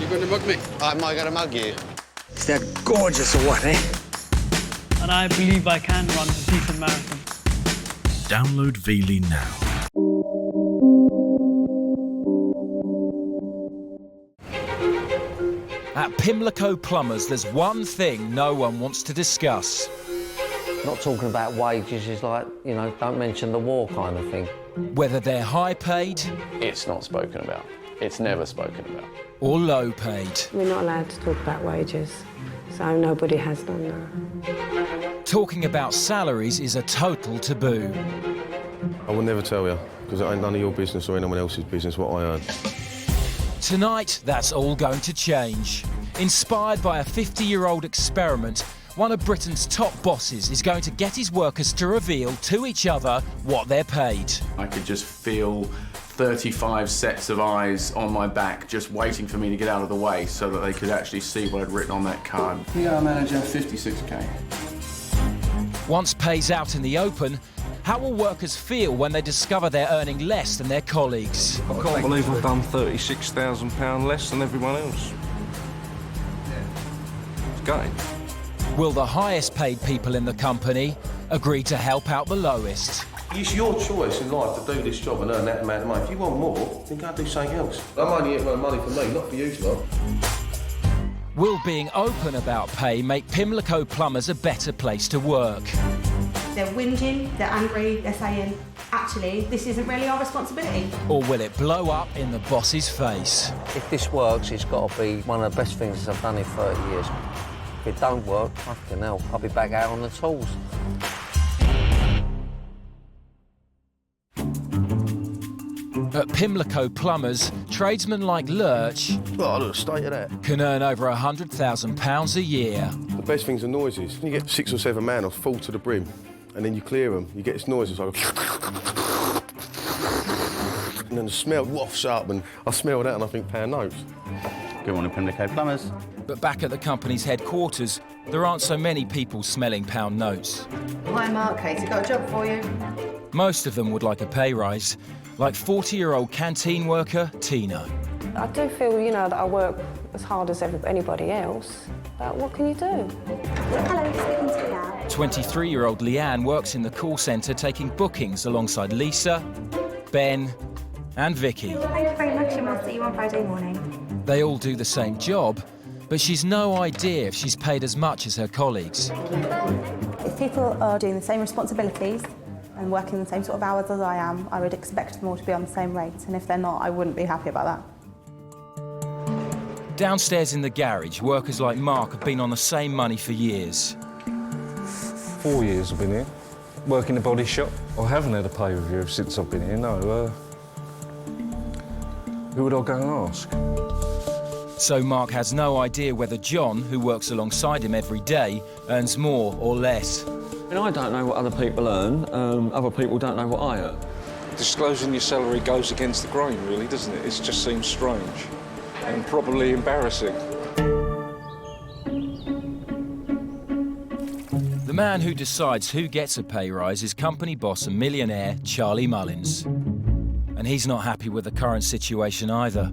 You going to mug me? Am I going to mug you? Is that gorgeous or what, eh? And I believe I can run a decent marathon. Download Veely now. At Pimlico Plumbers, there's one thing no one wants to discuss. Not talking about wages is like, you know, don't mention the war kind of thing. Whether they're high paid... It's not spoken about. It's never spoken about. ...or low paid. We're not allowed to talk about wages, so nobody has done that. Talking about salaries is a total taboo. I will never tell you, because it ain't none of your business or anyone else's business what I earn. Tonight, that's all going to change. Inspired by a 50-year-old experiment, one of Britain's top bosses is going to get his workers to reveal to each other what they're paid. I could just feel 35 sets of eyes on my back just waiting for me to get out of the way so that they could actually see what I'd written on that card. PR manager, 56k. Once pay's out in the open, how will workers feel when they discover they're earning less than their colleagues? I can't believe I've done £36,000 less than everyone else. It's gutting. Will the highest paid people in the company agree to help out the lowest? It's your choice in life to do this job and earn that amount of money. If you want more, then go and do something else. I'm only here to earn money for me, not for you lot. Will being open about pay make Pimlico Plumbers a better place to work? They're whinging, they're angry, they're saying, actually, this isn't really our responsibility. Or will it blow up in the boss's face? If this works, it's got to be one of the best things I've done in 30 years. If it don't work, fucking hell, I'll be back out on the tools. At Pimlico Plumbers, tradesmen like Lurch can earn over £100,000 a year. The best thing's the noises. You get 6 or 7 man off full to the brim, and then you clear them. You get this noise, it's like... and then the smell wafts up, and I smell that and I think pound notes. Good morning, Pimlico Plumbers. But back at the company's headquarters, there aren't so many people smelling pound notes. Hi, Mark. Katie, got a job for you. Most of them would like a pay rise, like 40-year-old canteen worker Tina. I do feel, you know, that I work as hard as anybody else, but what can you do? Hello, speaking to you now. 23-year-old Leanne works in the call centre taking bookings alongside Lisa, Ben and Vicky. Thank you very much, and we'll see you on Friday morning. They all do the same job, but she's no idea if she's paid as much as her colleagues. If people are doing the same responsibilities and working the same sort of hours as I am, I would expect them all to be on the same rate, and if they're not, I wouldn't be happy about that. Downstairs in the garage, workers like Mark have been on the same money for years. 4 years I've been here, working the body shop. I haven't had a pay review since I've been here, no. Who would I go and ask? So Mark has no idea whether John, who works alongside him every day, earns more or less. I don't know what other people earn. Other people don't know what I earn. Disclosing your salary goes against the grain, really, doesn't it? It just seems strange and probably embarrassing. The man who decides who gets a pay rise is company boss and millionaire Charlie Mullins. And he's not happy with the current situation either.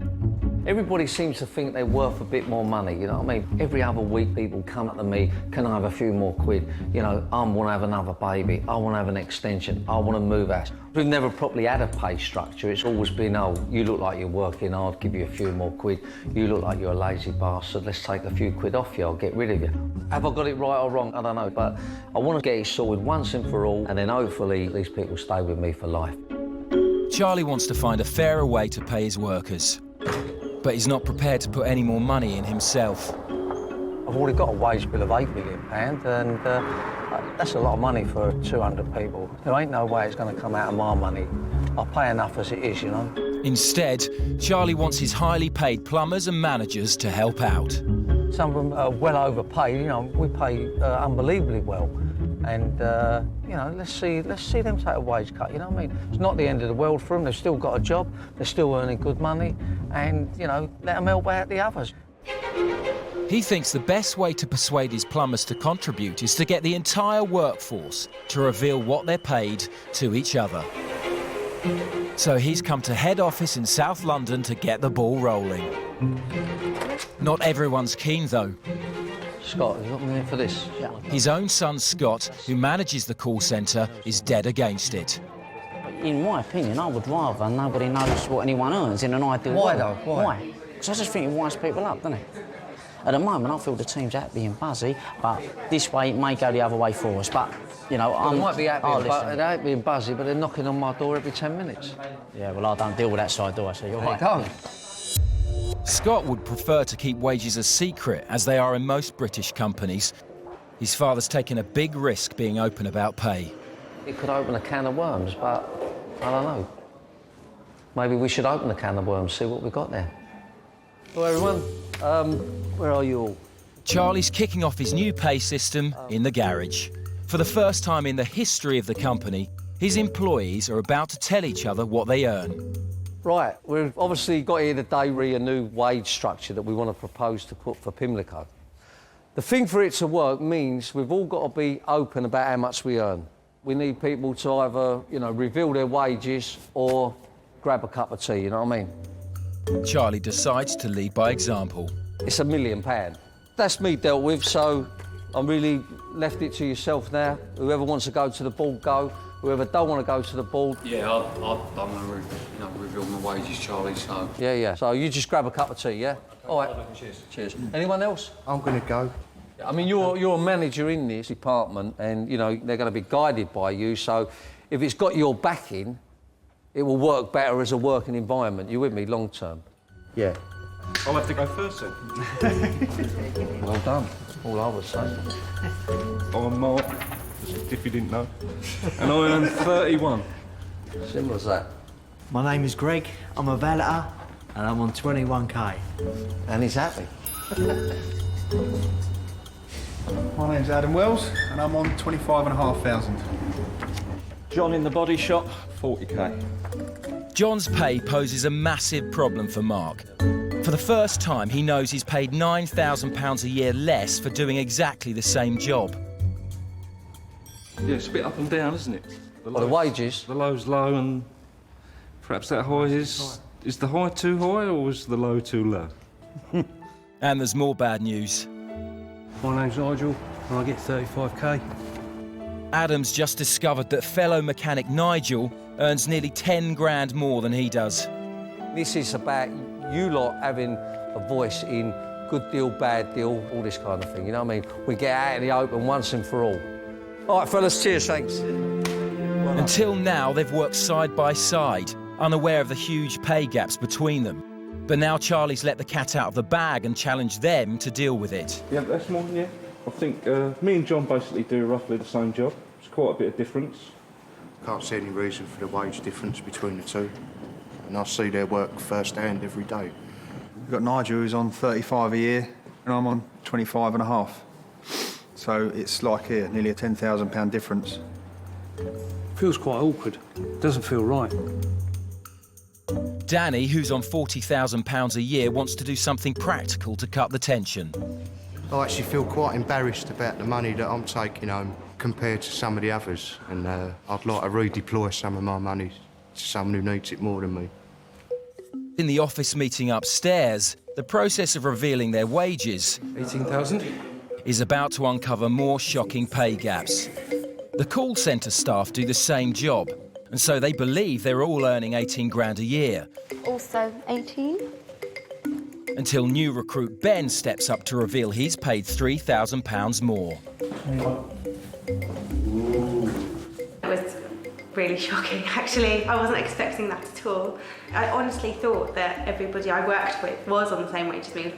Everybody seems to think they're worth a bit more money, you know what I mean? Every other week people come up to me, can I have a few more quid? You know, I want to have another baby, I want to have an extension, I want to move out. We've never properly had a pay structure. It's always been, oh, you look like you're working hard, give you a few more quid. You look like you're a lazy bastard, let's take a few quid off you, I'll get rid of you. Have I got it right or wrong? I don't know, but I want to get it sorted once and for all, and then hopefully these people stay with me for life. Charlie wants to find a fairer way to pay his workers. But he's not prepared to put any more money in himself. I've already got a wage bill of £8 million, and that's a lot of money for 200 people. There ain't no way it's going to come out of my money. I pay enough as it is, you know. Instead, Charlie wants his highly paid plumbers and managers to help out. Some of them are well overpaid, you know, we pay unbelievably well. And, you know, let's see them take a wage cut, you know what I mean? It's not the end of the world for them, they've still got a job, they're still earning good money, and, you know, let them help out the others. He thinks the best way to persuade his plumbers to contribute is to get the entire workforce to reveal what they're paid to each other. So he's come to head office in South London to get the ball rolling. Not everyone's keen, though. Scott, you got me there for this? Yeah. His own son, Scott, who manages the call centre, is dead against it. In my opinion, I would rather nobody knows what anyone earns in an ideal Why, world. though? Why? Because I just think it winds people up, doesn't it? At the moment, I feel the team's happy and buzzy, but this way it may go the other way for us. But, you know, Well, I they might be happy and buzzy, but they're knocking on my door every 10 minutes. Yeah, well, I don't deal with that side, do I? So you're right. There you go. Scott would prefer to keep wages a secret, as they are in most British companies. His father's taken a big risk being open about pay. It could open a can of worms, but I don't know. Maybe we should open a can of worms, see what we've got there. Hello, everyone. Where are you all? Charlie's kicking off his new pay system in the garage. For the first time in the history of the company, his employees are about to tell each other what they earn. Right, we've obviously got here today a new wage structure that we want to propose to put for Pimlico. The thing for it to work means we've all got to be open about how much we earn. We need people to either, you know, reveal their wages or grab a cup of tea, you know what I mean? Charlie decides to lead by example. It's £1 million. That's me dealt with, so I'm really left it to yourself now. Whoever wants to go to the board, go. Whoever don't want to go to the board... Yeah, I don't want to reveal my wages, Charlie, so... Yeah. So you just grab a cup of tea, yeah? All right. Cheers. Anyone else? I'm going to go. I mean, you're a manager in this department and, you know, they're going to be guided by you, so if it's got your backing, it will work better as a working environment. You with me, long term? Yeah. I'll have to go first then. Well done. All I would say. I'm Mark, just if you didn't know. And I earn 31. Simple as that. My name is Greg, I'm a valeter, and I'm on 21k. And he's happy. My name's Adam Wells, and I'm on 25,500. John in the body shop, 40k. John's pay poses a massive problem for Mark. For the first time, he knows he's paid £9,000 a year less for doing exactly the same job. Yeah, it's a bit up and down, isn't it? The wages? The low's low, and perhaps that high is... Is the high too high, or is the low too low? And there's more bad news. My name's Nigel, and I get 35k. Adam's just discovered that fellow mechanic Nigel earns nearly 10 grand more than he does. This is about you lot having a voice in good deal, bad deal, all this kind of thing, you know what I mean? We get out in the open once and for all. All right, fellas, cheers, thanks. Until now, they've worked side by side, unaware of the huge pay gaps between them. But now Charlie's let the cat out of the bag and challenged them to deal with it. Yeah, that's more, yeah. I think me and John basically do roughly the same job. It's quite a bit of difference. Can't see any reason for the wage difference between the two. And I see their work firsthand every day. We've got Nigel, who's on 35 a year, and I'm on 25 and a half. So it's like here, nearly a £10,000 difference. Feels quite awkward. Doesn't feel right. Danny, who's on £40,000 a year, wants to do something practical to cut the tension. I actually feel quite embarrassed about the money that I'm taking home compared to some of the others, and I'd like to redeploy some of my money to someone who needs it more than me. In the office meeting upstairs, the process of revealing their wages 18,000 is about to uncover more shocking pay gaps. The call centre staff do the same job, and so they believe they're all earning 18 grand a year. Also 18. Until new recruit Ben steps up to reveal he's paid £3,000 more. It was really shocking, actually. I wasn't expecting that at all. I honestly thought that everybody I worked with was on the same wage as me.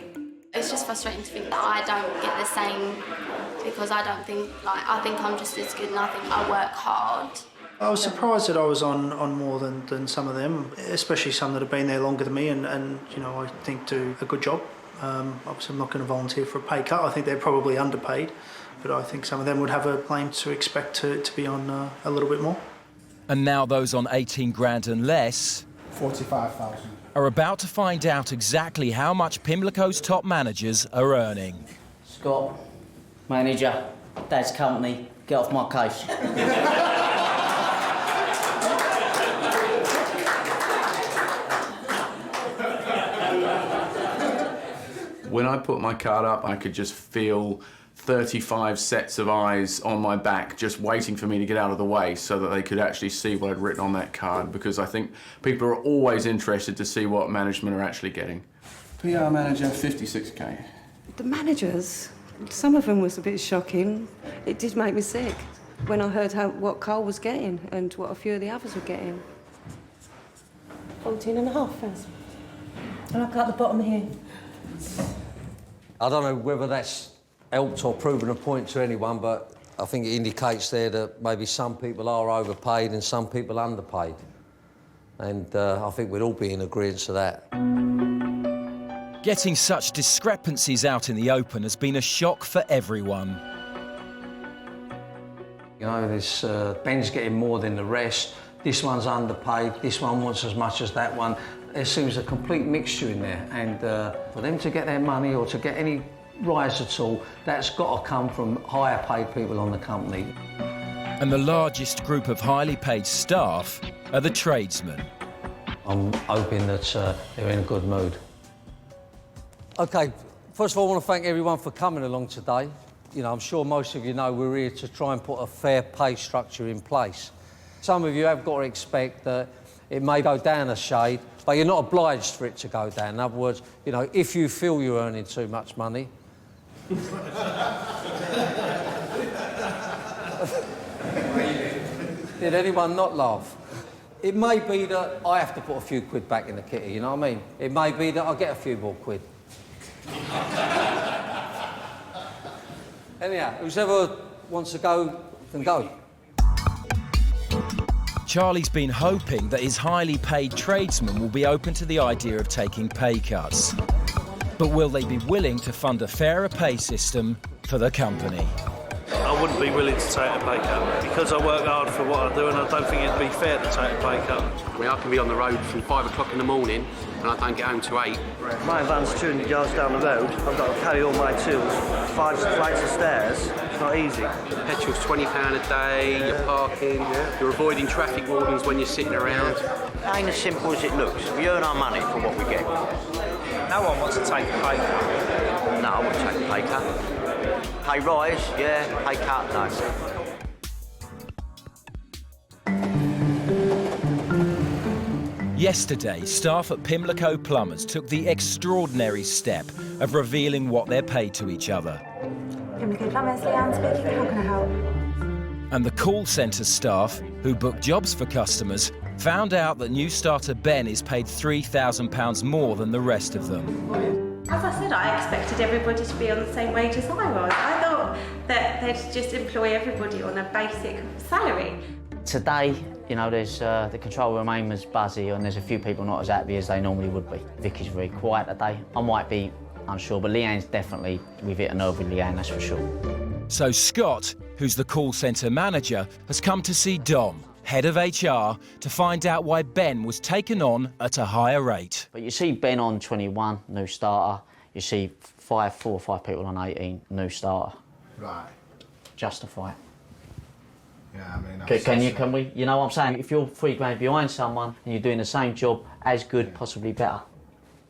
It's just frustrating to think that I don't get the same, because I don't think, I think I'm just as good and I think I work hard. I was surprised that I was on more than some of them, especially some that have been there longer than me and you know, I think do a good job. Obviously I'm not going to volunteer for a pay cut. I think they're probably underpaid, but I think some of them would have a claim to expect to be on a little bit more. And now those on 18 grand and less 45,000. are about to find out exactly how much Pimlico's top managers are earning. Scott, manager, Dad's company, get off my case. When I put my card up, I could just feel 35 sets of eyes on my back just waiting for me to get out of the way so that they could actually see what I'd written on that card, because I think people are always interested to see what management are actually getting. PR manager, 56k. The managers, some of them was a bit shocking. It did make me sick when I heard what Cole was getting and what a few of the others were getting. 14,500. And I've got the bottom here. I don't know whether that's helped or proven a point to anyone, but I think it indicates there that maybe some people are overpaid and some people underpaid. And I think we'd all be in agreement to that. Getting such discrepancies out in the open has been a shock for everyone. You know, this Ben's getting more than the rest, this one's underpaid, this one wants as much as that one. There seems a complete mixture in there, and for them to get their money or to get any rise at all, that's got to come from higher paid people on the company. And the largest group of highly paid staff are the tradesmen. I'm hoping that they're in a good mood. OK, first of all, I want to thank everyone for coming along today. You know, I'm sure most of you know we're here to try and put a fair pay structure in place. Some of you have got to expect that it may go down a shade, but you're not obliged for it to go down. In other words, you know, if you feel you're earning too much money... Did anyone not laugh? It may be that I have to put a few quid back in the kitty, you know what I mean? It may be that I get a few more quid. Anyhow, whoever wants to go, can go. Charlie's been hoping that his highly paid tradesmen will be open to the idea of taking pay cuts. But will they be willing to fund a fairer pay system for the company? I wouldn't be willing to take a pay cut because I work hard for what I do, and I don't think it'd be fair to take a pay cut. I mean, I can be on the road from 5 o'clock in the morning and I don't get home till 8. My van's 200 yards down the road. I've got to carry all my tools, 5 flights of stairs. It's not easy. Petrol's £20 a day, you're parking, you're avoiding traffic wardens when you're sitting around. It ain't as simple as it looks. We earn our money for what we get. No one wants to take a pay cut. No, I wouldn't take a pay cut. Pay rise, yeah. Pay cut, no. Yesterday, staff at Pimlico Plumbers took the extraordinary step of revealing what they're paid to each other. Pimlico Plumbers, Leanne speaking, how can I help? And the call centre staff, who book jobs for customers, found out that new starter Ben is paid £3,000 more than the rest of them. As I said, I expected everybody to be on the same wage as I was. I thought that they'd just employ everybody on a basic salary. Today, you know, there's the control room aim is buzzy and there's a few people not as happy as they normally would be. Vicky's very quiet today. I might be unsure, but Leanne's definitely, we've hit a nerve with Leanne, that's for sure. So Scott, who's the call centre manager, has come to see Dom, head of HR, to find out why Ben was taken on at a higher rate. But you see Ben on 21, new starter. You see 4 or 5 people on 18, new starter. Right. Justify it. Yeah, I mean... Can we? You know what I'm saying? If you're £3 behind someone and you're doing the same job, as good, possibly better.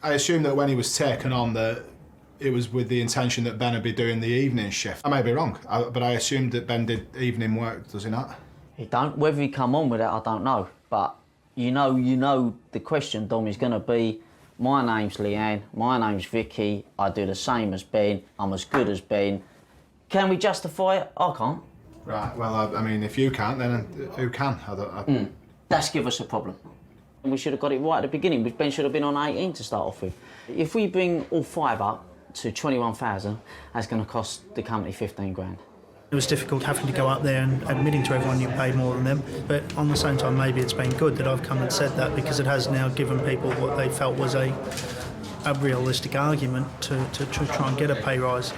I assume that when he was taken on, that it was with the intention that Ben would be doing the evening shift. I may be wrong, but I assumed that Ben did evening work, does he not? He don't. Whether he come on with it, I don't know. But you know the question, Dom, is going to be, my name's Leanne, my name's Vicky, I do the same as Ben, I'm as good as Ben. Can we justify it? I can't. Right, well, I mean, if you can't, then who can? That's give us a problem. We should have got it right at the beginning. Ben should have been on 18 to start off with. If we bring all 5 up to 21,000, that's going to cost the company 15 grand. It was difficult having to go up there and admitting to everyone you paid more than them, but on the same time, maybe it's been good that I've come and said that, because it has now given people what they felt was a realistic argument to try and get a pay rise.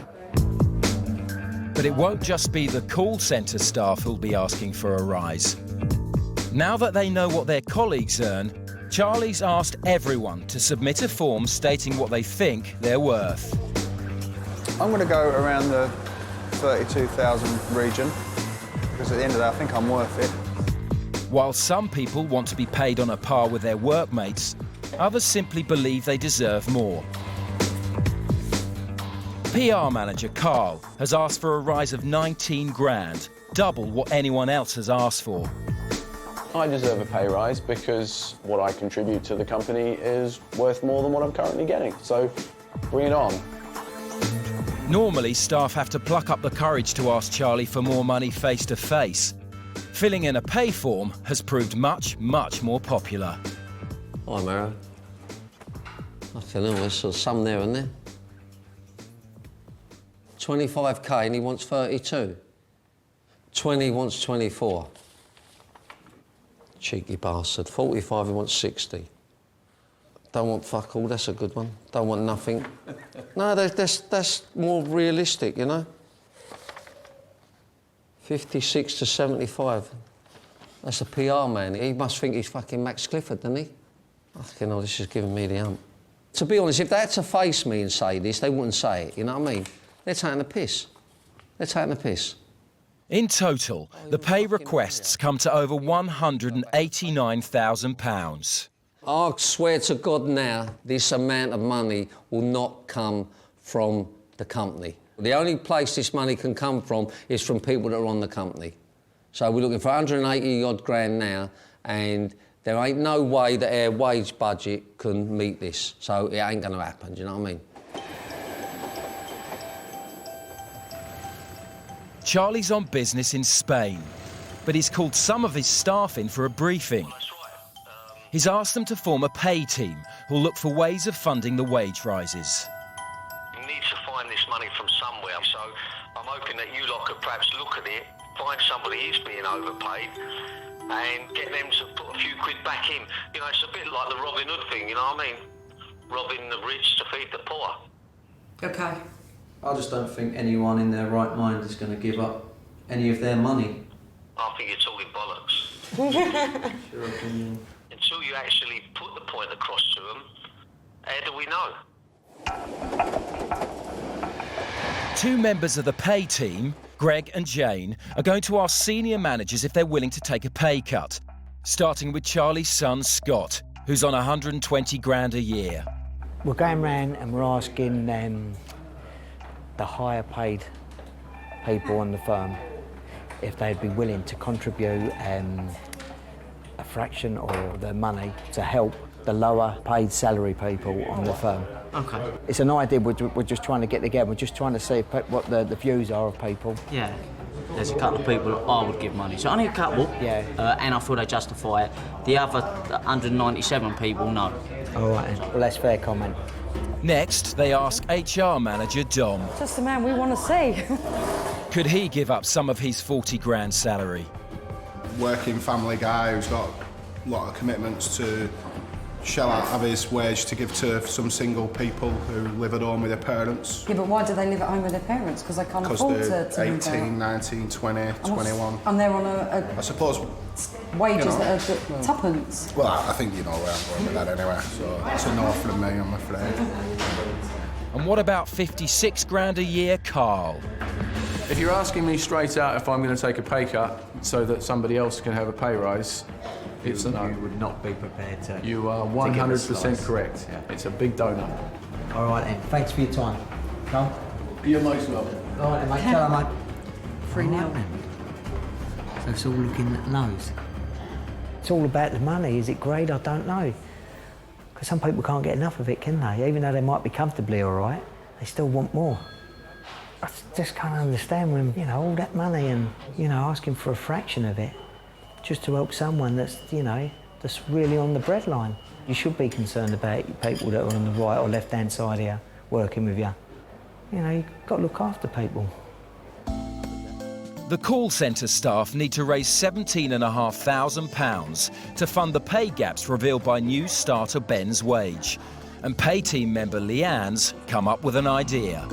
But it won't just be the call centre staff who'll be asking for a rise. Now that they know what their colleagues earn, Charlie's asked everyone to submit a form stating what they think they're worth. I'm going to go around the 32,000 region, because at the end of the day, I think I'm worth it. While some people want to be paid on a par with their workmates, others simply believe they deserve more. PR manager Carl has asked for a rise of 19 grand, double what anyone else has asked for. I deserve a pay rise because what I contribute to the company is worth more than what I'm currently getting, so bring it on. Normally, staff have to pluck up the courage to ask Charlie for more money face to face. Filling in a pay form has proved much, much more popular. Hi, Maro. I don't know, there's sort of some there and there. 25k and he wants 32. 20 wants 24. Cheeky bastard. 45 he wants 60. Don't want fuck all, that's a good one. Don't want nothing. No, that's more realistic, you know? 56 to 75. That's a PR man. He must think he's fucking Max Clifford, doesn't he? Fucking hell, this is giving me the hump. To be honest, if they had to face me and say this, they wouldn't say it, you know what I mean? They're taking the piss. They're taking the piss. In total, the pay requests come to over £189,000. I swear to God now, this amount of money will not come from the company. The only place this money can come from is from people that are on the company. So we're looking for 180 odd grand now, and there ain't no way that our wage budget can meet this. So it ain't gonna happen, do you know what I mean? Charlie's on business in Spain, but he's called some of his staff in for a briefing. He's asked them to form a pay team who'll look for ways of funding the wage rises. You need to find this money from somewhere, so I'm hoping that you lot could perhaps look at it, find somebody who's being overpaid, and get them to put a few quid back in. You know, it's a bit like the Robin Hood thing, you know what I mean? Robbing the rich to feed the poor. OK. I just don't think anyone in their right mind is going to give up any of their money. I think you're talking bollocks. Your opinion. Until you actually put the point across to them, how do we know? Two members of the pay team, Greg and Jane, are going to ask senior managers if they're willing to take a pay cut, starting with Charlie's son, Scott, who's on 120 grand a year. We're going round and we're asking the higher paid people on the firm if they'd be willing to contribute a fraction of their money to help the lower paid salary people on the firm. OK. It's an idea we're just trying to get together. We're just trying to see what the views are of people. Yeah. There's a couple of people I would give money to. Only a couple. Yeah. And I feel they justify it. The other 197 people, no. All right then. Well, that's fair comment. Next, they ask HR manager Dom. Just the man we want to see. Could he give up some of his 40 grand salary? Working family guy who's got a lot of commitments to shell out of his wage to give to some single people who live at home with their parents. Yeah, but why do they live at home with their parents? Because they can't Because afford they're to move 18, out. 19, 20, 21. And they're on I suppose... wages you know, that are tuppence. Well, I think you know where I'm going with that anyway, so it's a no from me, I'm afraid. And what about 56 grand a year, Carl? If you're asking me straight out if I'm going to take a pay cut so that somebody else can have a pay rise, it's a no. You would not be prepared to. You are 100% correct. Yeah. It's a big donut. All right then. Thanks for your time. Carl? You're most welcome. All right then, mate. Tell her, mate. Free now. So it's all looking at nose. It's all about the money. Is it great? I don't know. Because some people can't get enough of it, can they? Even though they might be comfortably all right, they still want more. I just can't understand when, you know, all that money and, you know, asking for a fraction of it just to help someone that's, you know, that's really on the breadline. You should be concerned about people that are on the right or left-hand side here working with you. You know, you've got to look after people. The call centre staff need to raise £17,500 to fund the pay gaps revealed by new starter Ben's wage. And pay team member Leanne's come up with an idea.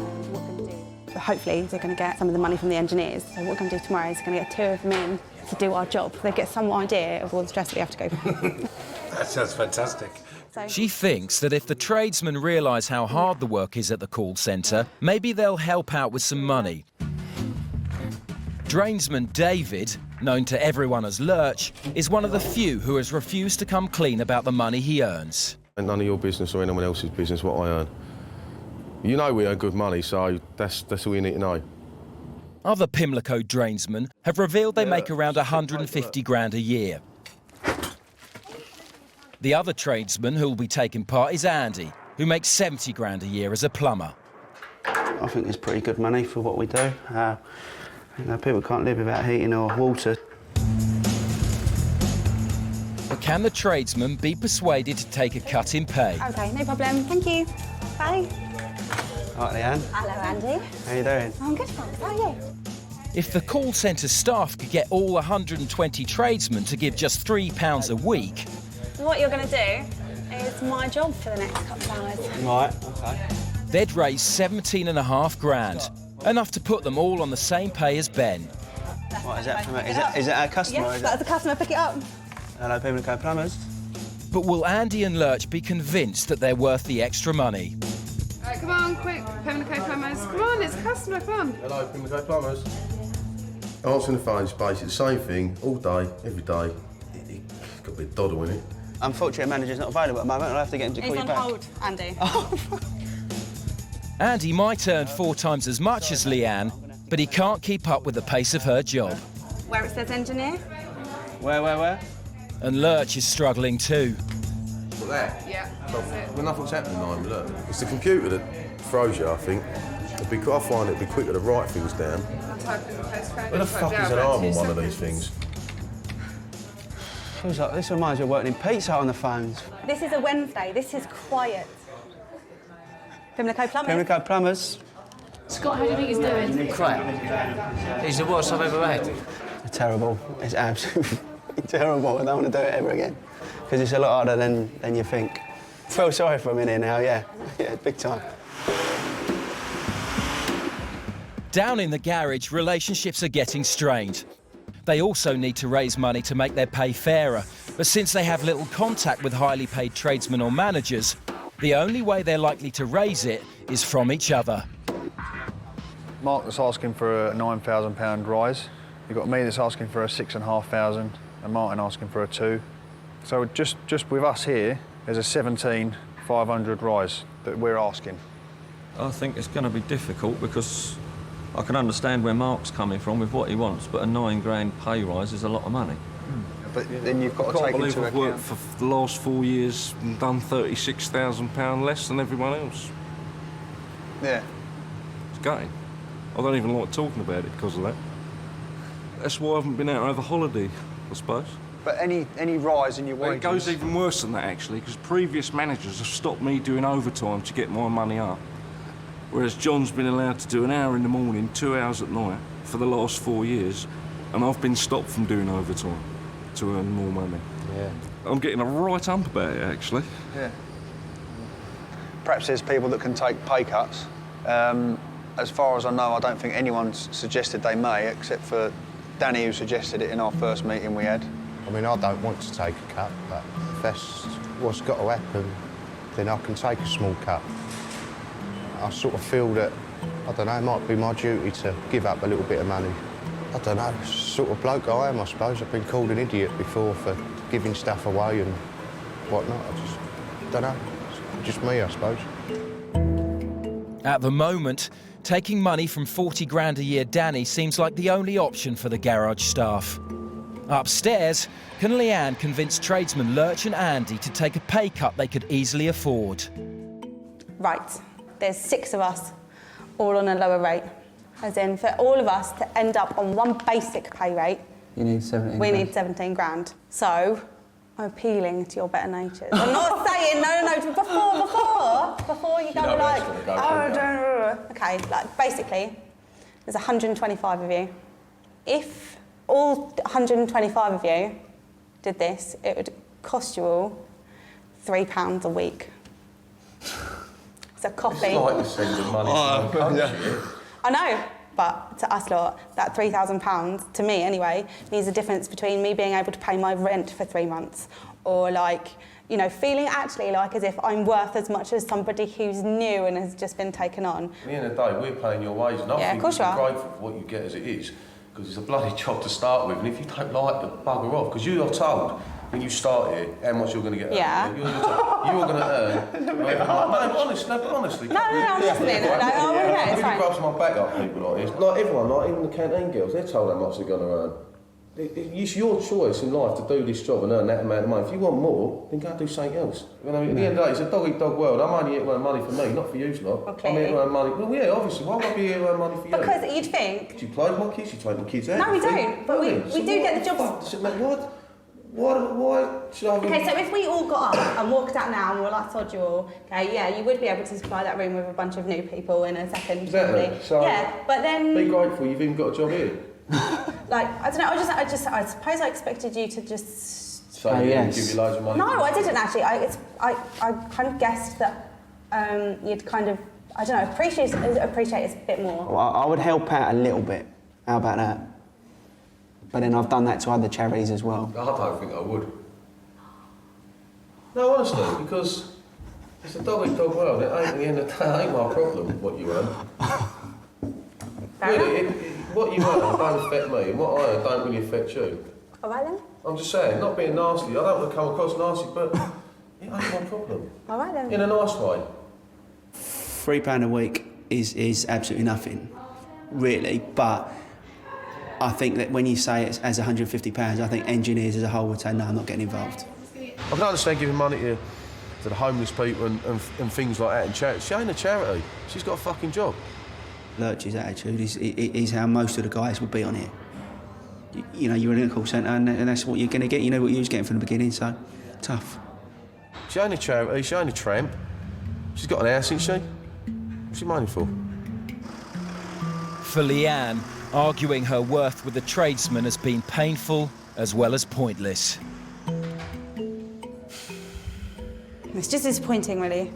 Hopefully they're going to get some of the money from the engineers. So what we're going to do tomorrow is going to get two of them in to do our job. They get some idea of all the stress that we have to go through. That sounds fantastic. She thinks that if the tradesmen realise how hard the work is at the call centre, maybe they'll help out with some money. Drainsman David, known to everyone as Lurch, is one of the few who has refused to come clean about the money he earns. And none of your business or anyone else's business what I earn. You know we earn good money, so that's all you need to know. Other Pimlico drainsmen have revealed they make around 150 grand a year. The other tradesman who will be taking part is Andy, who makes 70 grand a year as a plumber. I think it's pretty good money for what we do. You know, people can't live without heating or water. But can the tradesman be persuaded to take a cut in pay? OK, no problem. Thank you. Bye. All right, Leanne. Hello, Andy. How you doing? I'm good, thanks. How are you? If the call centre staff could get all 120 tradesmen to give just £3 a week... What you're going to do is my job for the next couple of hours. Right, OK. They'd raise 17.5 grand, enough to put them all on the same pay as Ben. What is that from? Is that our customer? Yes, that's the customer. Pick it up. Hello, Pimlico Plumbers. But will Andy and Lurch be convinced that they're worth the extra money? All right, come on, quick, Pimlico Plumbers. Come on, it's a customer, come on. Hello, Pimlico Plumbers. Answering the phone is basically the same thing all day, every day. It's got a bit of doddle in it. Unfortunately, manager's not available at the moment. I'll have to get him to call you back. He's on hold, Andy. Andy might earn 4 times as much as Leanne, but he can't keep up with the pace of her job. Where it says engineer? Where? And Lurch is struggling too. Look that? Yeah, that's it. Well, nothing's happening now, look. It's the computer that throws you, I think. I find it'd be quicker to write things down. Where the fuck is an arm on one of these things? Feels like this reminds me of working in Pizza Hut on the phones. This is a Wednesday. This is quiet. Pimlico Plumbers. Pimlico Plumbers. Scott, how do you think he's doing? Crap. He's the worst I've ever had. Terrible. It's absolutely terrible. I don't want to do it ever again. Because it's a lot harder than you think. I feel sorry for him in here now, yeah. Yeah, big time. Down in the garage, relationships are getting strained. They also need to raise money to make their pay fairer. But since they have little contact with highly paid tradesmen or managers, the only way they're likely to raise it is from each other. Mark that's asking for a £9,000 rise. You've got me that's asking for a 6,500 and Martin asking for a 2. So just with us here, there's a 17,500 rise that we're asking. I think it's going to be difficult because I can understand where Mark's coming from with what he wants, but a 9 grand pay rise is a lot of money. But then you've got to take into account... I've worked for the last 4 years and done £36,000 less than everyone else. Yeah. It's gutting. I don't even like talking about it because of that. That's why I haven't been out over holiday, I suppose. But any rise in your wages... Well, it goes even worse than that, actually, because previous managers have stopped me doing overtime to get my money up. Whereas John's been allowed to do an hour in the morning, 2 hours at night for the last 4 years, and I've been stopped from doing overtime to earn more money. Yeah. I'm getting a right ump about it, actually. Yeah. Perhaps there's people that can take pay cuts. As far as I know, I don't think anyone's suggested they may, except for Danny, who suggested it in our first meeting we had. I mean, I don't want to take a cut, but if that's what's got to happen, then I can take a small cut. I sort of feel that, I don't know, it might be my duty to give up a little bit of money. I don't know, sort of bloke I am, I suppose. I've been called an idiot before for giving stuff away and whatnot. I just don't know. It's just me, I suppose. At the moment, taking money from 40 grand a year Danny seems like the only option for the garage staff. Upstairs, can Leanne convince tradesmen Lurch and Andy to take a pay cut they could easily afford? Right, there's 6 of us, all on a lower rate. As in, for all of us to end up on one basic pay rate, you need 17 we need 17 grand. So, I'm appealing to your better natures. I'm not saying, no, before you go like, okay, like, basically, there's 125 of you. If all 125 of you did this, it would cost you all £3 a week. It's a coffee. It's like sending money to my country. I know, but to us lot, that £3,000, to me anyway, means the difference between me being able to pay my rent for 3 months or, like, you know, feeling actually like as if I'm worth as much as somebody who's new and has just been taken on. At the end of the day, we're paying your wages, and I think course you're you are. grateful for what you get as it is, because it's a bloody job to start with, and if you don't like it, bugger off, because you are told when you start here, how much you're going to get? Yeah. You're going to earn. honestly. No, I'm listening. It's fine. It rubs my back up, people like this. Like everyone, like even the canteen girls, they're told how much they're going to earn. It's your choice in life to do this job and earn that amount of money. If you want more, then go and do something else. You know, at the end of the day, it's a dog-eat-dog world. I'm only here to earn money for me, not for you, lot. Okay. I'm here to earn money. Well, yeah, obviously. Why would I be here to earn money for you? Because you'd think... You play with my kids, you take my kids out. No, we don't. But we do get the jobs... Why should I... Okay, so if we all got up and walked out now and we were like, sod you all, okay, yeah, you would be able to supply that room with a bunch of new people in a second. Exactly. Probably. So yeah, but then... Be grateful you've even got a job here. Like, I don't know, I suppose I expected you to just... Say yes. Give you loads of money. No, I didn't actually. I kind of guessed that you'd kind of, I don't know, appreciate it a bit more. Well, I would help out a little bit. How about that? But then I've done that to other charities as well. I don't think I would. No, honestly, because it's a dog-eat-dog world. It ain't, at the end of the day, it ain't my problem what you earn. Really, what you earn don't affect me, and what I earn don't really affect you. All right then. I'm just saying, not being nasty. I don't want to come across nasty, but it ain't my problem. All right then. In a nice way. £3 a week is absolutely nothing, really. But I think that when you say it's as £150, I think engineers as a whole would say, no, I'm not getting involved. I can understand giving money to the homeless people and things like that in charity. She ain't a charity. She's got a fucking job. Lurch's attitude is how most of the guys would be on here. You know, you're in a call centre and that's what you're going to get. You know what you was getting from the beginning, so tough. She ain't a charity, she ain't a tramp. She's got an house, ain't she? What's she money for? For Leanne, arguing her worth with the tradesman has been painful as well as pointless. It's just disappointing, really.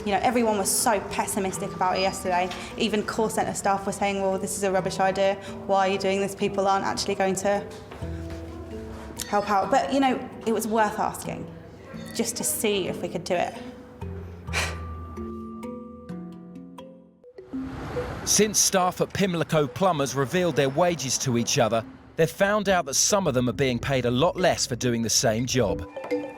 You know, everyone was so pessimistic about it yesterday. Even call centre staff were saying, well, this is a rubbish idea. Why are you doing this? People aren't actually going to help out. But, you know, it was worth asking, just to see if we could do it. Since staff at Pimlico Plumbers revealed their wages to each other, they've found out that some of them are being paid a lot less for doing the same job.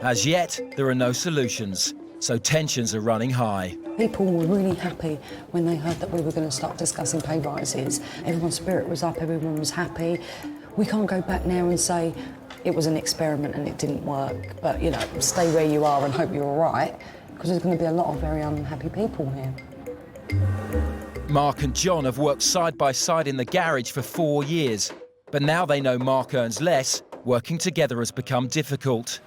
As yet, there are no solutions, so tensions are running high. People were really happy when they heard that we were going to start discussing pay rises. Everyone's spirit was up, everyone was happy. We can't go back now and say it was an experiment and it didn't work, but, you know, stay where you are and hope you're all right, because there's going to be a lot of very unhappy people here. Mark and John have worked side by side in the garage for 4 years, but now they know Mark earns less, working together has become difficult.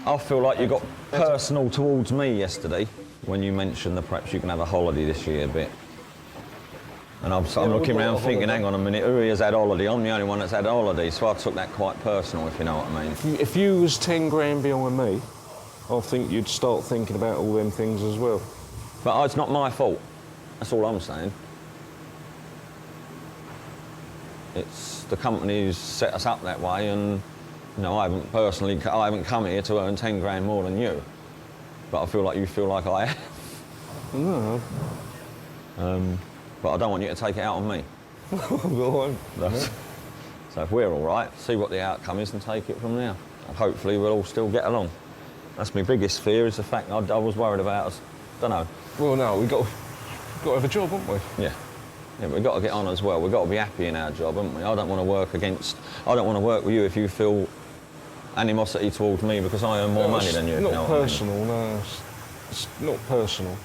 I feel like you got personal towards me yesterday when you mentioned that perhaps you can have a holiday this year a bit. And I'm looking around thinking, hang on a minute, who has had holiday? I'm the only one that's had a holiday, so I took that quite personal, if you know what I mean. If you was 10 grand behind me, I think you'd start thinking about all them things as well. But it's not my fault. That's all I'm saying. It's the company who's set us up that way, and you know, I haven't come here to earn 10 grand more than you. But I feel like you feel like I have. No. But I don't want you to take it out on me. Go on. So if we're all right, see what the outcome is and take it from there. And hopefully we'll all still get along. That's my biggest fear, is the fact I was worried about us. Don't know. Well, no, we've got to have a job, haven't we? Yeah. Yeah, but we've got to get on as well. We've got to be happy in our job, haven't we? I don't want to work with you if you feel animosity towards me because I earn more money than you. Not personal, no. It's not personal.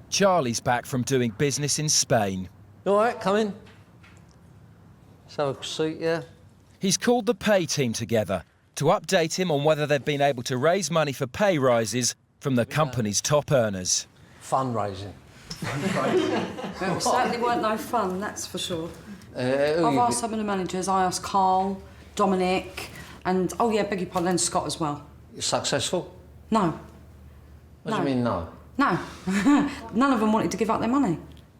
Charlie's back from doing business in Spain. You all right, come in? So, seat, yeah? He's called the pay team together to update him on whether they've been able to raise money for pay rises from the company's top earners. Fundraising. Well, it certainly weren't no fun, that's for sure. I've asked some of the managers. I asked Carl, Dominic, and, oh yeah, beg your pardon, and Scott as well. You're successful? No. What do you mean, no? No. None of them wanted to give up their money.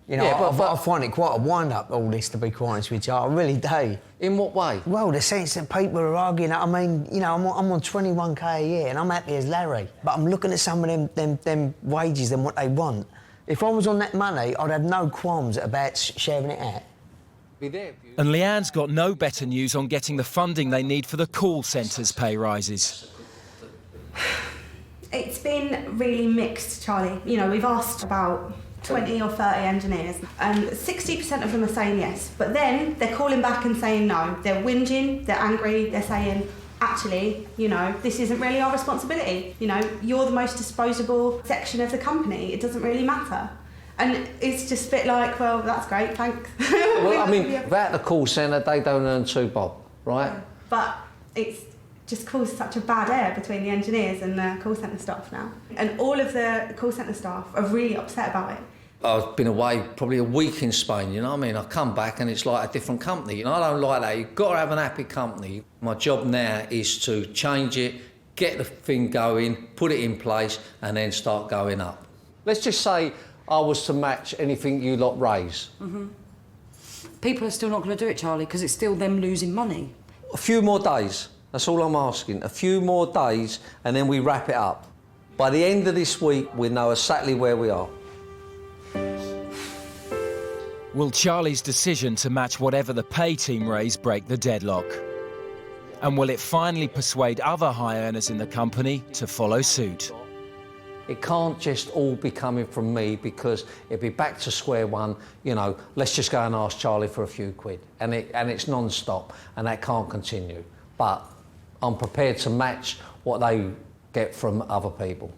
You know, I find it quite a wind-up, all this, to be quite honest with you. I really do. In what way? Well, the sense that people are arguing. I mean, you know, I'm on 21k a year and I'm happy as Larry. But I'm looking at some of them wages and what they want. If I was on that money, I'd have no qualms about sharing it out. And Leanne's got no better news on getting the funding they need for the call centre's pay rises. It's been really mixed, Charlie. You know, we've asked about 20 or 30 engineers, and 60% of them are saying yes. But then they're calling back and saying no. They're whinging, they're angry, they're saying, actually, you know, this isn't really our responsibility. You know, you're the most disposable section of the company. It doesn't really matter. And it's just a bit like, well, that's great, thanks. Well, I mean, without the call centre, they don't earn 2 bob, right? But it's just caused such a bad air between the engineers and the call centre staff now. And all of the call centre staff are really upset about it. I've been away probably a week in Spain, you know what I mean? I come back and it's like a different company. And I don't like that. You've got to have an happy company. My job now is to change it, get the thing going, put it in place, and then start going up. Let's just say I was to match anything you lot raise. People are still not going to do it, Charlie, because it's still them losing money. A few more days. That's all I'm asking. A few more days, and then we wrap it up. By the end of this week, we know exactly where we are. Will Charlie's decision to match whatever the pay team raise break the deadlock? And will it finally persuade other high earners in the company to follow suit? It can't just all be coming from me, because it'd be back to square one. You know, let's just go and ask Charlie for a few quid. And it's non-stop, and that can't continue. But I'm prepared to match what they get from other people.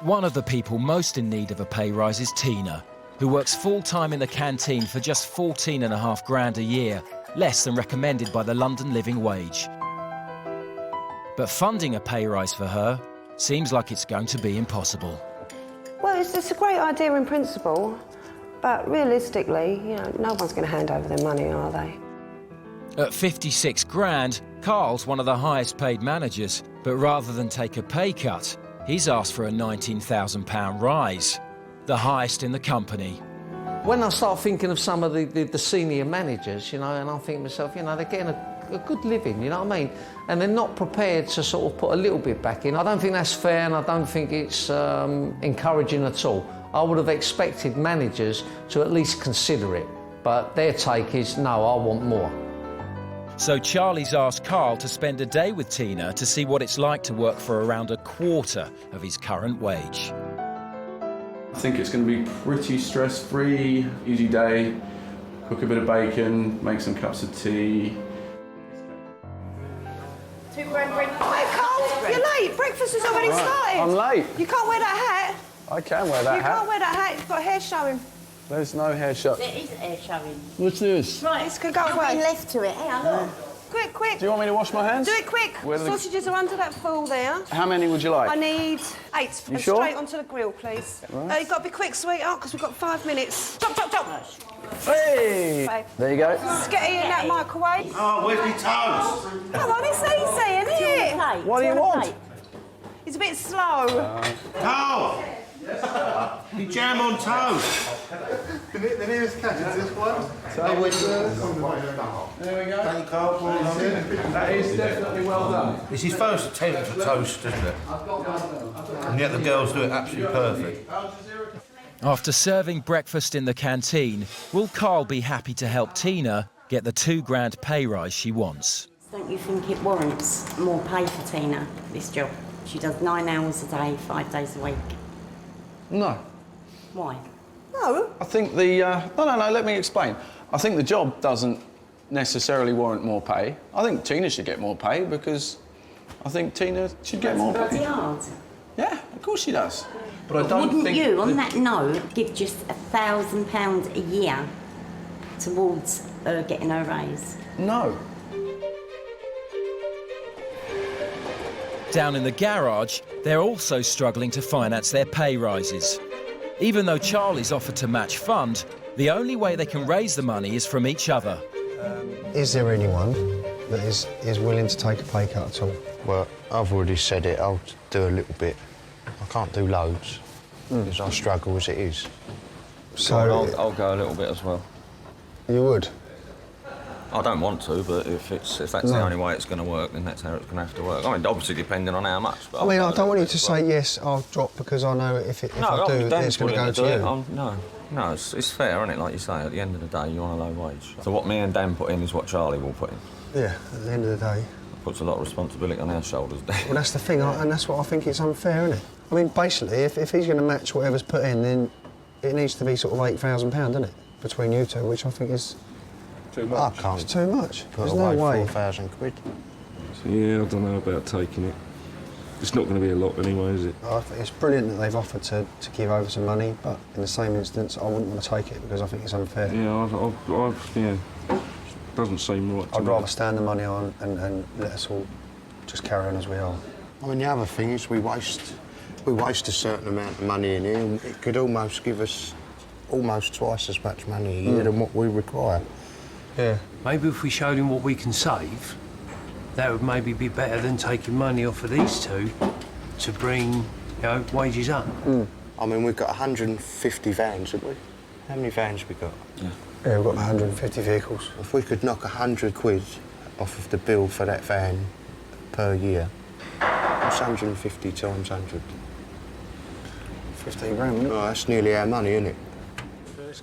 One of the people most in need of a pay rise is Tina, who works full-time in the canteen for just 14.5 grand a year, less than recommended by the London Living Wage. But funding a pay rise for her seems like it's going to be impossible. Well, it's a great idea in principle, but realistically, you know, no one's going to hand over their money, are they? At 56 grand, Carl's one of the highest paid managers, but rather than take a pay cut, he's asked for a £19,000 rise, the highest in the company. When I start thinking of some of the senior managers, you know, and I think to myself, you know, they're getting a good living, you know what I mean? And they're not prepared to sort of put a little bit back in. I don't think that's fair, and I don't think it's encouraging at all. I would have expected managers to at least consider it, but their take is, no, I want more. So Charlie's asked Carl to spend a day with Tina to see what it's like to work for around a quarter of his current wage. I think it's going to be pretty stress-free, easy day. Cook a bit of bacon, make some cups of tea. Hey, Carl, you're late. Breakfast has already started. I'm late. You can't wear that hat. I can wear that hat. You can't wear that hat. You've got hair showing. There's no hair shot. There is hair showing. What's this? Right, it's going to go away. Nothing left to it. Hey, look. Quick, quick. Do you want me to wash my hands? Do it quick. Sausages are under that foil there. How many would you like? I need 8. You sure? Straight onto the grill, please. Right. You've got to be quick, sweetheart, because we've got 5 minutes. Chop, chop, chop. Hey! Babe. There you go. Get it in that microwave. Oh, where's my toast? Come on, it's easy, isn't it? What do you want? It's a bit slow. Carl! You jam on toast. The nearest catch is this one. There we go. Thank you, Carl. That is definitely well done. It's his first attempt at toast, isn't it? And yet the girls do it absolutely perfect. After serving breakfast in the canteen, will Carl be happy to help Tina get the £2 grand pay rise she wants? Don't you think it warrants more pay for Tina, this job? She does 9 hours a day, 5 days a week. No. Why? No. I think the... No, let me explain. I think the job doesn't necessarily warrant more pay. I think Tina should get more pay, because I think Tina should get more That's pay. bloody hard. Yeah, of course she does. But I But don't wouldn't think... you, on that note, give just £1,000 a year towards getting her raise? No. Down in the garage, they're also struggling to finance their pay rises. Even though Charlie's offered to match fund, the only way they can raise the money is from each other. Is there anyone that is willing to take a pay cut at all? Well, I've already said it. I'll do a little bit. I can't do loads, because I struggle as it is. So I'll go a little bit as well. You would? I don't want to, but if that's the only way it's going to work, then that's how it's going to have to work. I mean, obviously depending on how much. But I mean, I don't want you to say yes, I'll drop, because I know if I do, then it's going to go to you. No. No, it's fair, isn't it? Like you say, at the end of the day, you're on a low wage. So what me and Dan put in is what Charlie will put in. Yeah, at the end of the day. It puts a lot of responsibility on our shoulders, Dan. Well, that's the thing, and that's what I think it's unfair, isn't it? I mean, basically, if he's going to match whatever's put in, then it needs to be sort of £8,000, doesn't it? Between you two, which I think is... Too much. I can't. It's too much. Put There's away no way. £4,000. So, yeah, I don't know about taking it. It's not going to be a lot anyway, is it? I think it's brilliant that they've offered to give over some money, but in the same instance, I wouldn't want to take it because I think it's unfair. Yeah, yeah. Doesn't seem right to I'd me. rather stand the money on and let us all just carry on as we are. I mean, the other thing is we waste a certain amount of money in here, and it could almost give us almost twice as much money a year than what we require. Yeah. Maybe if we showed him what we can save, that would maybe be better than taking money off of these two to bring, you know, wages up. I mean, we've got 150 vans, haven't we? How many vans we got? Yeah, we've got 150 vehicles. If we could knock 100 quid off of the bill for that van per year, what's 150 times 100? 15 grand, wouldn't it? Oh, that's nearly our money, isn't it?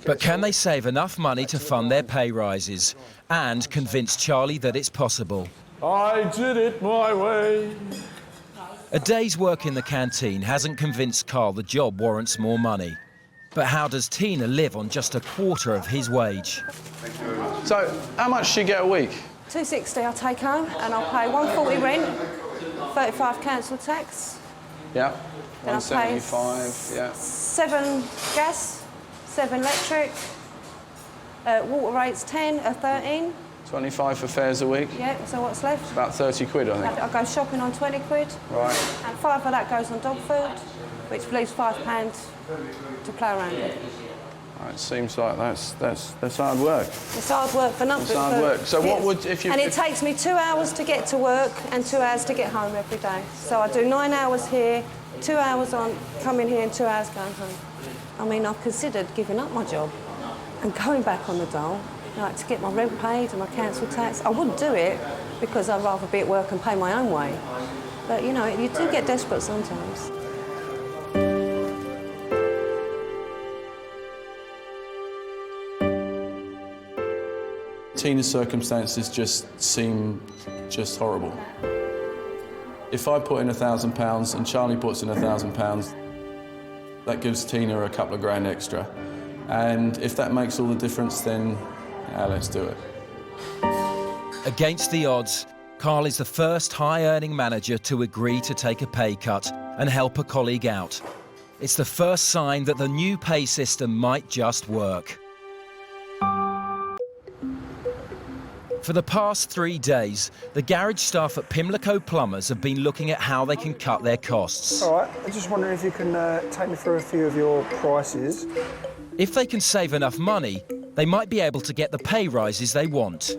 But can they save enough money to fund their pay rises and convince Charlie that it's possible? I did it my way. A day's work in the canteen hasn't convinced Carl the job warrants more money. But how does Tina live on just a quarter of his wage? So, how much do you get a week? £260 I'll take home, and I'll pay £140 rent, £35 council tax. Yeah. Then I'll pay 175, yeah. 7 gas, 7 electric, water rates 10 or 13. 25 for fares a week. Yeah, so what's left? About 30 quid, I think. I go shopping on 20 quid. Right. And 5 of that goes on dog food, which leaves £5 to play around with. Right, it seems like that's hard work. It's hard work for nothing. It's hard work. So what would, if you... And it takes me 2 hours to get to work and 2 hours to get home every day. So I do 9 hours here, 2 hours on, coming here and 2 hours going home. I mean, I've considered giving up my job and going back on the dole, like to get my rent paid and my council tax. I wouldn't do it because I'd rather be at work and pay my own way. But, you know, you do get desperate sometimes. Tina's circumstances just seem horrible. If I put in £1,000 and Charlie puts in £1,000, that gives Tina a couple of grand extra. And if that makes all the difference, then let's do it. Against the odds, Carl is the first high-earning manager to agree to take a pay cut and help a colleague out. It's the first sign that the new pay system might just work. For the past 3 days, the garage staff at Pimlico Plumbers have been looking at how they can cut their costs. All right, I'm just wondering if you can take me through a few of your prices. If they can save enough money, they might be able to get the pay rises they want.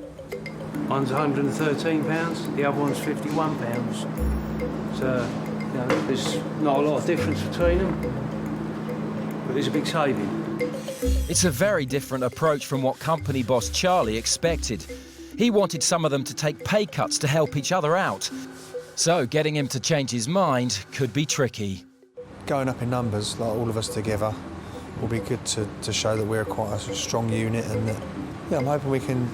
One's £113, the other one's £51. So, you know, there's not a lot of difference between them, but there's a big saving. It's a very different approach from what company boss Charlie expected. He wanted some of them to take pay cuts to help each other out. So getting him to change his mind could be tricky. Going up in numbers, like all of us together, will be good to show that we're quite a strong unit, and that, yeah, I'm hoping we can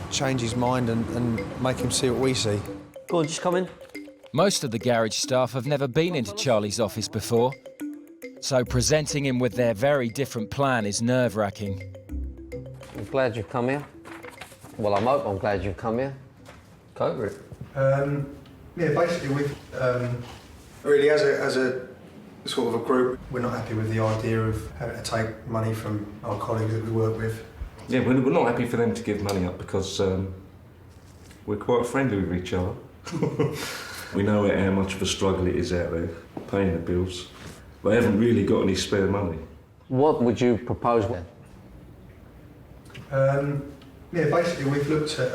change his mind and make him see what we see. Go on, just come in. Most of the garage staff have never been into Charlie's office before, so presenting him with their very different plan is nerve-wracking. I'm glad you've come here. Well, I'm glad you've come here. Go over it. Yeah, basically we've really as a sort of a group, we're not happy with the idea of having to take money from our colleagues that we work with. Yeah, we're not happy for them to give money up because we're quite friendly with each other. We know how much of a struggle it is out there, paying the bills. They haven't really got any spare money. What would you propose then? Yeah, basically we've looked at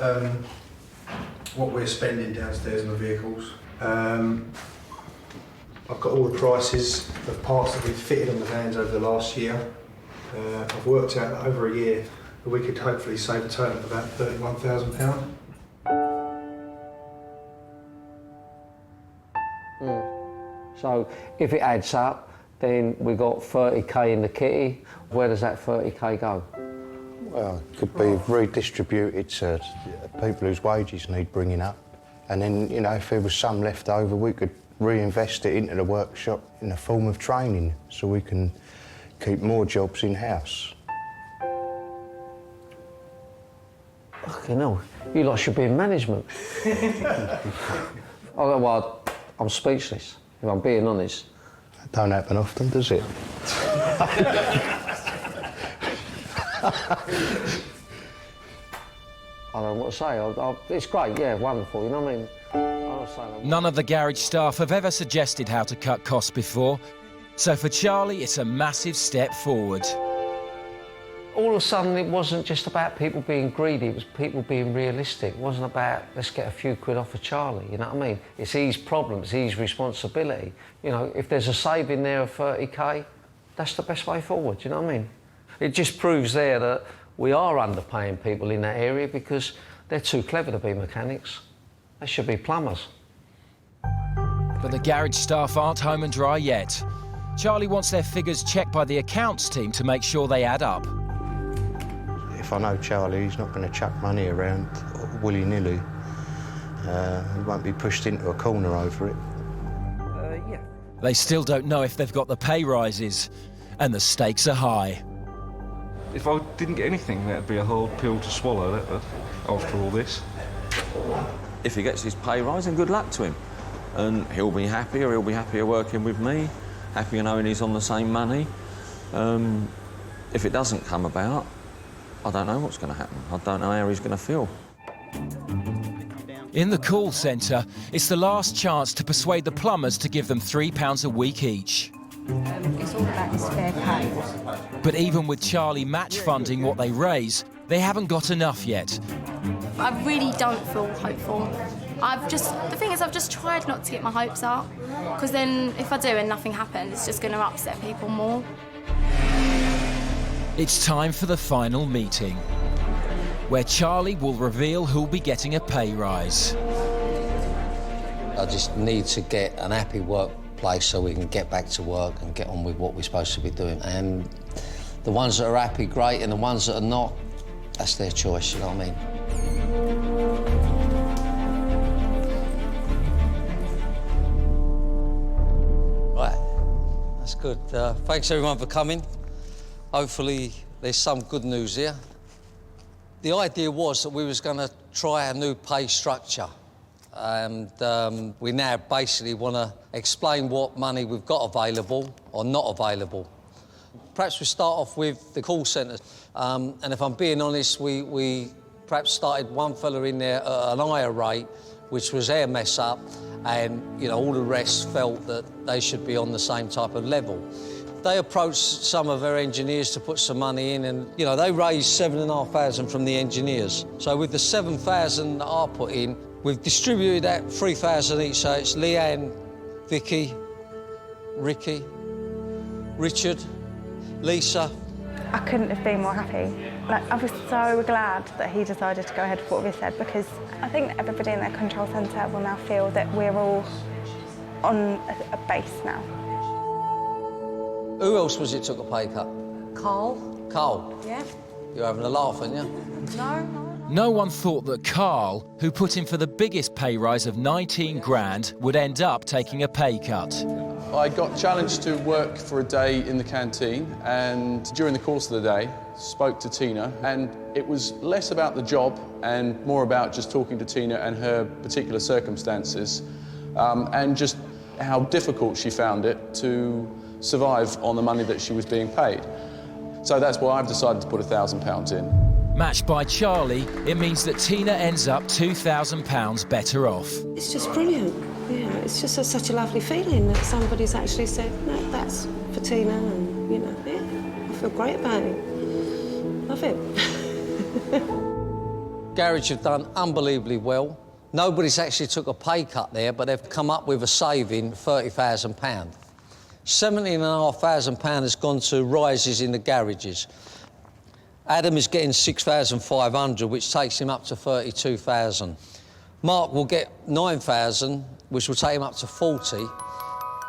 what we're spending downstairs on the vehicles. I've got all the prices of parts that we've fitted on the vans over the last year. I've worked out that over a year that we could hopefully save a total of about £31,000. So if it adds up, Then we got 30k in the kitty. Where does that 30k go? Well, it could be redistributed to people whose wages need bringing up. And then, you know, if there was some left over, we could reinvest it into the workshop in the form of training so we can keep more jobs in-house. Fucking hell, you lot should be in management. Oh, well, I'm speechless, if I'm being honest. That don't happen often, does it? I don't know what to say. It's great, yeah, wonderful, you know what I mean? None of the garage staff have ever suggested how to cut costs before, so for Charlie, it's a massive step forward. All of a sudden, it wasn't just about people being greedy, it was people being realistic. It wasn't about, let's get a few quid off of Charlie, you know what I mean? It's his problem, it's his responsibility. You know, if there's a saving there of 30k, that's the best way forward, you know what I mean? It just proves there that we are underpaying people in that area because they're too clever to be mechanics. They should be plumbers. But the garage staff aren't home and dry yet. Charlie wants their figures checked by the accounts team to make sure they add up. If I know Charlie, he's not going to chuck money around willy-nilly. He won't be pushed into a corner over it. Yeah. They still don't know if they've got the pay rises, and the stakes are high. If I didn't get anything, that'd be a hard pill to swallow, that would, after all this. If he gets his pay rise, then good luck to him. And he'll be happier working with me, happier knowing he's on the same money. If it doesn't come about, I don't know what's going to happen. I don't know how he's going to feel. In the call centre, it's the last chance to persuade the plumbers to give them £3 a week each. It's all about his fair pay. But even with Charlie match funding what they raise, they haven't got enough yet. I really don't feel hopeful. The thing is, I've just tried not to get my hopes up, because then if I do and nothing happens, it's just going to upset people more. It's time for the final meeting, where Charlie will reveal who'll be getting a pay rise. I just need to get an happy workplace so we can get back to work and get on with what we're supposed to be doing. And the ones that are happy, great, and the ones that are not, that's their choice, you know what I mean? Right, that's good. Thanks everyone for coming. Hopefully there's some good news here. The idea was that we was going to try a new pay structure, and we now basically want to explain what money we've got available or not available. Perhaps we start off with the call centre, and if I'm being honest, we perhaps started one fella in there at an higher rate, which was their mess up, and you know all the rest felt that they should be on the same type of level. They approached some of our engineers to put some money in, and you know they raised £7,500 from the engineers. So with the £7,000 that I put in, we've distributed that £3,000 each. So it's Leanne, Vicky, Ricky, Richard, Lisa. I couldn't have been more happy. Like, I was so glad that he decided to go ahead with what we said, because I think that everybody in their control centre will now feel that we're all on a base now. Who else was it took a pay cut? Carl. Carl? Yeah. You're having a laugh, aren't you? No. No one thought that Carl, who put in for the biggest pay rise of 19 grand, would end up taking a pay cut. I got challenged to work for a day in the canteen, and during the course of the day, spoke to Tina, and it was less about the job and more about just talking to Tina and her particular circumstances, and just how difficult she found it to survive on the money that she was being paid. So that's why I've decided to put £1,000 in. Matched by Charlie, it means that Tina ends up £2,000 better off. It's just brilliant. Yeah, it's just such a lovely feeling that somebody's actually said, no, that's for Tina, and, you know, yeah, I feel great about it. Love it. Garage have done unbelievably well. Nobody's actually took a pay cut there, but they've come up with a saving of £30,000. £17,500 has gone to rises in the garages. Adam is getting £6,500, which takes him up to £32,000. Mark will get £9,000, which will take him up to £40,000.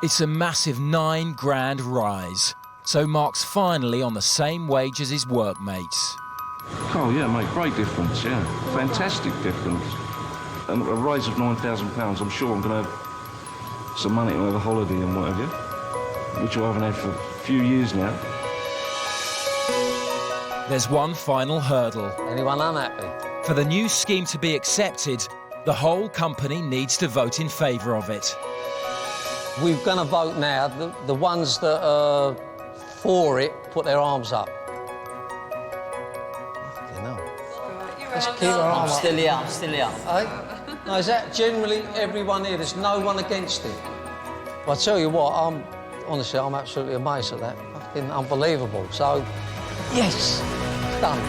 It's a massive £9 grand rise. So Mark's finally on the same wage as his workmates. Oh yeah, mate, great difference, yeah. Fantastic difference. And a raise of £9,000, I'm sure I'm going to have some money to have a holiday and what have you, which I haven't had for a few years now. There's one final hurdle. Anyone unhappy? For the new scheme to be accepted, the whole company needs to vote in favour of it. We're going to vote now. The ones that are for it, put their arms up. Fucking hell. Let's keep our arms up. I'm still here. No, is that generally everyone here? There's no one against it. Well, I tell you what, honestly, I'm absolutely amazed at that. Fucking unbelievable. So, yes, it's done.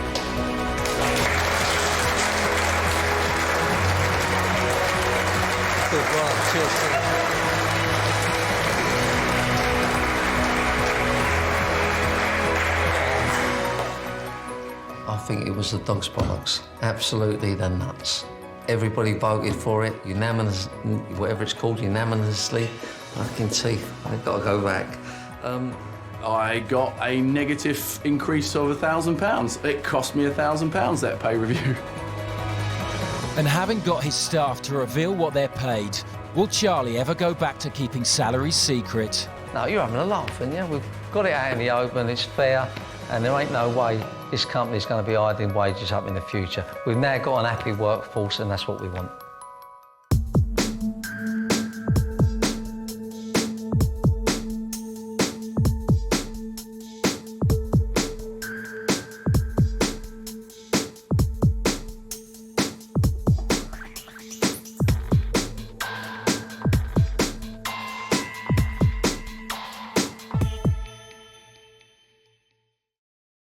Good work. Cheers. I think it was the dog's bollocks. Absolutely, they're nuts. Everybody voted for it, unanimously, whatever it's called, unanimously. Fucking teeth, I've got to go back. I got a negative increase of £1,000. It cost me £1,000, that pay review. And having got his staff to reveal what they're paid, will Charlie ever go back to keeping salaries secret? No, you're having a laugh, aren't you? We've got it out in the open, it's fair, and there ain't no way this company's going to be hiding wages up in the future. We've now got an happy workforce, and that's what we want.